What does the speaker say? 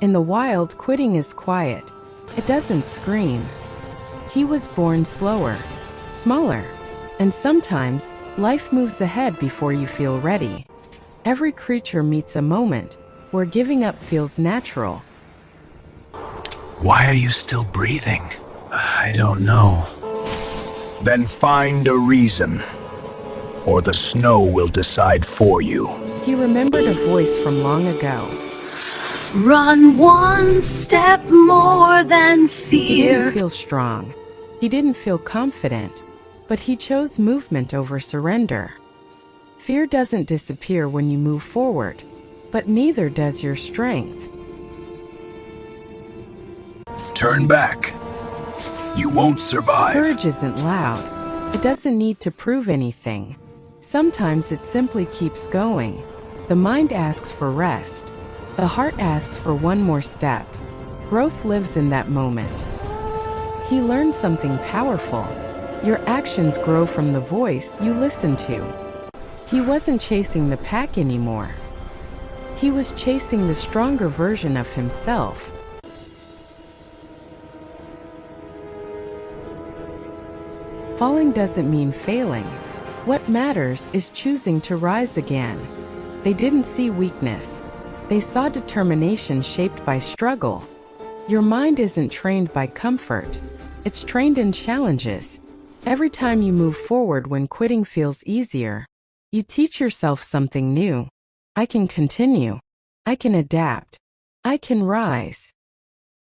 In the wild, quitting is quiet. It doesn't scream. He was born slower, smaller, and sometimes life moves ahead before you feel ready. Every creature meets a moment where giving up feels natural. Why are you still breathing? I don't know. Then find a reason, or the snow will decide for you. He remembered a voice from long ago. Run one step more than He didn't fear. feel strong. He didn't feel confident, but he chose movement over surrender. Fear doesn't disappear when you move forward, but neither does your strength. Turn back. You won't survive. Courage isn't loud. It doesn't need to prove anything. Sometimes it simply keeps going. The mind asks for rest. The heart asks for one more step. Growth lives in that moment. He learned something powerful. Your actions grow from the voice you listen to. He wasn't chasing the pack anymore. He was chasing the stronger version of himself. Falling doesn't mean failing. What matters is choosing to rise again. They didn't see weakness. They saw determination shaped by struggle. Your mind isn't trained by comfort. It's trained in challenges. Every time you move forward when quitting feels easier, you teach yourself something new. I can continue. I can adapt. I can rise.